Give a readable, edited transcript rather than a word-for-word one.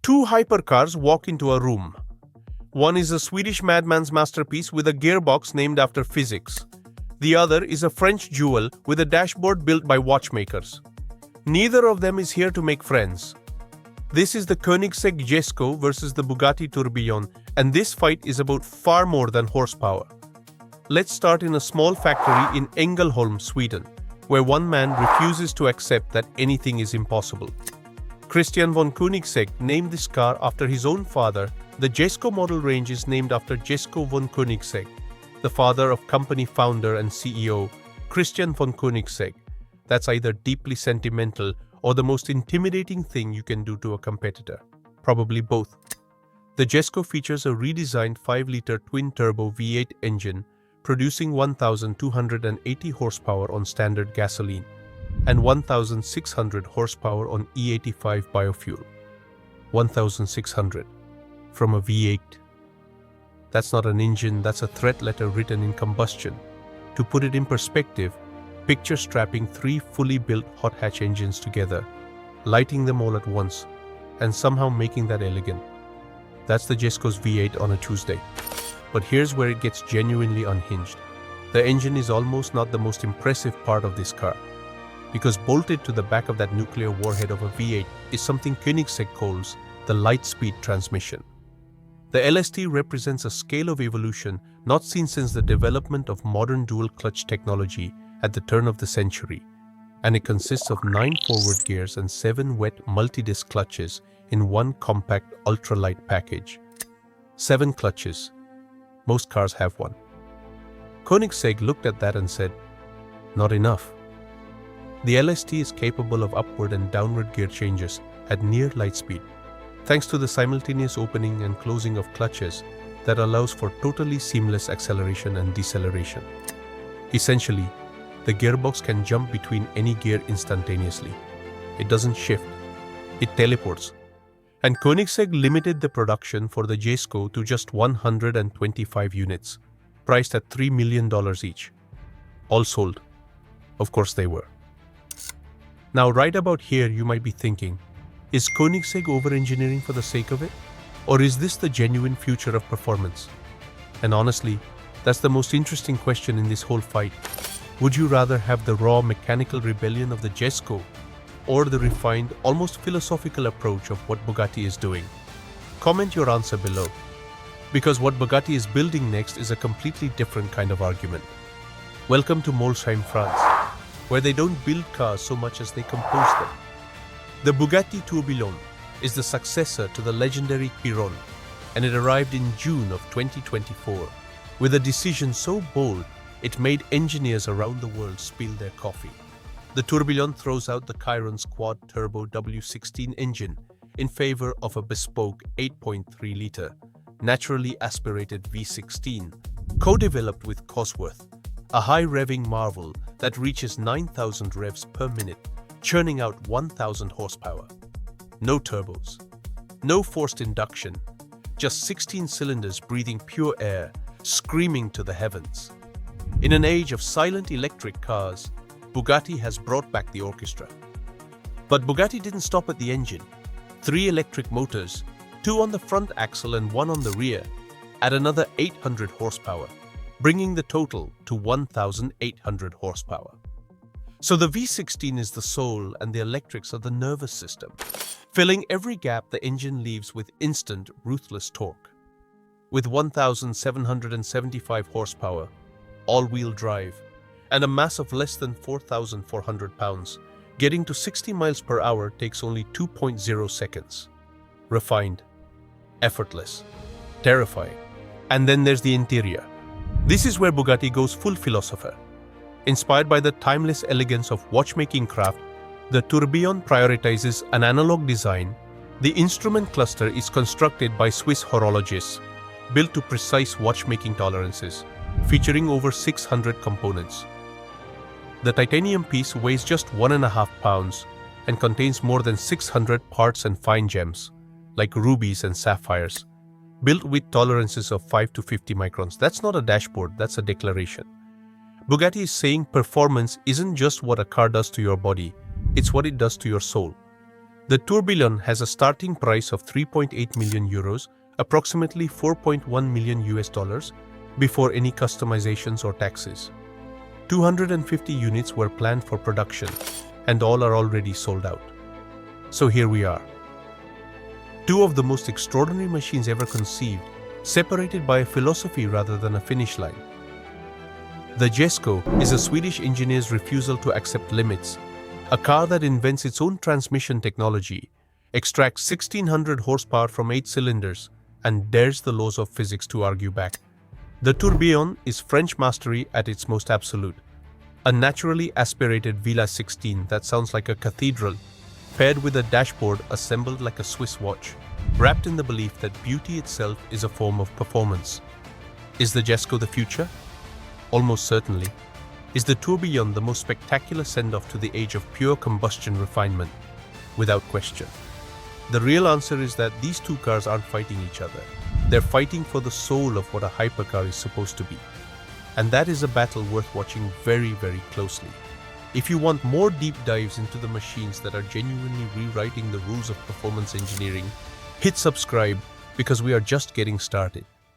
Two hypercars walk into a room. One is a Swedish madman's masterpiece with a gearbox named after physics. The other is a French jewel with a dashboard built by watchmakers. Neither of them is here to make friends. This is the Koenigsegg Jesko versus the Bugatti Tourbillon, and this fight is about far more than horsepower. Let's start in a small factory in Ängelholm, Sweden, where one man refuses to accept that anything is impossible. Christian von Koenigsegg named this car after his own father. The Jesko model range is named after Jesko von Koenigsegg, the father of company founder and CEO Christian von Koenigsegg. That's either deeply sentimental or the most intimidating thing you can do to a competitor. Probably both. The Jesko features a redesigned 5-liter twin-turbo V8 engine producing 1,280 horsepower on standard gasoline and 1,600 horsepower on E85 biofuel. 1,600 from a V8. That's not an engine, that's a threat letter written in combustion. To put it in perspective, picture strapping 3 fully built hot hatch engines together, lighting them all at once, and somehow making that elegant. That's the Jesko's V8 on a Tuesday. But here's where it gets genuinely unhinged. The engine is almost not the most impressive part of this car, because bolted to the back of that nuclear warhead of a V8 is something Koenigsegg calls the light-speed transmission. The LST represents a scale of evolution not seen since the development of modern dual-clutch technology at the turn of the century, and it consists of 9 forward gears and 7 wet multi-disc clutches in one compact ultralight package. 7 clutches. Most cars have one. Koenigsegg looked at that and said, "Not enough." The LST is capable of upward and downward gear changes at near light speed, thanks to the simultaneous opening and closing of clutches that allows for totally seamless acceleration and deceleration. Essentially, the gearbox can jump between any gear instantaneously. It doesn't shift, it teleports. And Koenigsegg limited the production for the Jesko to just 125 units, priced at $3 million each. All sold. Of course they were. Now right about here you might be thinking, is Koenigsegg over-engineering for the sake of it? Or is this the genuine future of performance? And honestly, that's the most interesting question in this whole fight. Would you rather have the raw mechanical rebellion of the Jesko or the refined, almost philosophical approach of what Bugatti is doing? Comment your answer below, because what Bugatti is building next is a completely different kind of argument. Welcome to Molsheim, France, where they don't build cars so much as they compose them. The Bugatti Tourbillon is the successor to the legendary Chiron, and it arrived in June of 2024 with a decision so bold it made engineers around the world spill their coffee. The Tourbillon throws out the Chiron's quad-turbo W16 engine in favor of a bespoke 8.3-liter, naturally aspirated V16, co-developed with Cosworth, a high-revving marvel that reaches 9,000 revs per minute, churning out 1,000 horsepower. No turbos, no forced induction, just 16 cylinders breathing pure air, screaming to the heavens. In an age of silent electric cars, Bugatti has brought back the orchestra. But Bugatti didn't stop at the engine. 3 electric motors, 2 on the front axle and 1 on the rear, add another 800 horsepower, bringing the total to 1,800 horsepower. So the V16 is the soul and the electrics are the nervous system, filling every gap the engine leaves with instant, ruthless torque. With 1,775 horsepower, all-wheel drive, and a mass of less than 4,400 pounds, getting to 60 miles per hour takes only 2.0 seconds. Refined, effortless, terrifying. And then there's the interior. This is where Bugatti goes full philosopher. Inspired by the timeless elegance of watchmaking craft, the Tourbillon prioritizes an analog design. The instrument cluster is constructed by Swiss horologists, built to precise watchmaking tolerances, featuring over 600 components. The titanium piece weighs just 1.5 pounds and contains more than 600 parts and fine gems, like rubies and sapphires, built with tolerances of 5 to 50 microns. That's not a dashboard, that's a declaration. Bugatti is saying performance isn't just what a car does to your body, it's what it does to your soul. The Tourbillon has a starting price of 3.8 million euros, approximately 4.1 million US dollars, before any customizations or taxes. 250 units were planned for production, and all are already sold out. So here we are. Two of the most extraordinary machines ever conceived, separated by a philosophy rather than a finish line. The Jesko is a Swedish engineer's refusal to accept limits, a car that invents its own transmission technology, extracts 1600 horsepower from 8 cylinders, and dares the laws of physics to argue back. The Tourbillon is French mastery at its most absolute. A naturally aspirated Villa 16 that sounds like a cathedral, paired with a dashboard assembled like a Swiss watch, wrapped in the belief that beauty itself is a form of performance. Is the Jesko the future? Almost certainly. Is the Tourbillon the most spectacular send-off to the age of pure combustion refinement? Without question. The real answer is that these two cars aren't fighting each other. They're fighting for the soul of what a hypercar is supposed to be. And that is a battle worth watching very, very closely. If you want more deep dives into the machines that are genuinely rewriting the rules of performance engineering, hit subscribe because we are just getting started.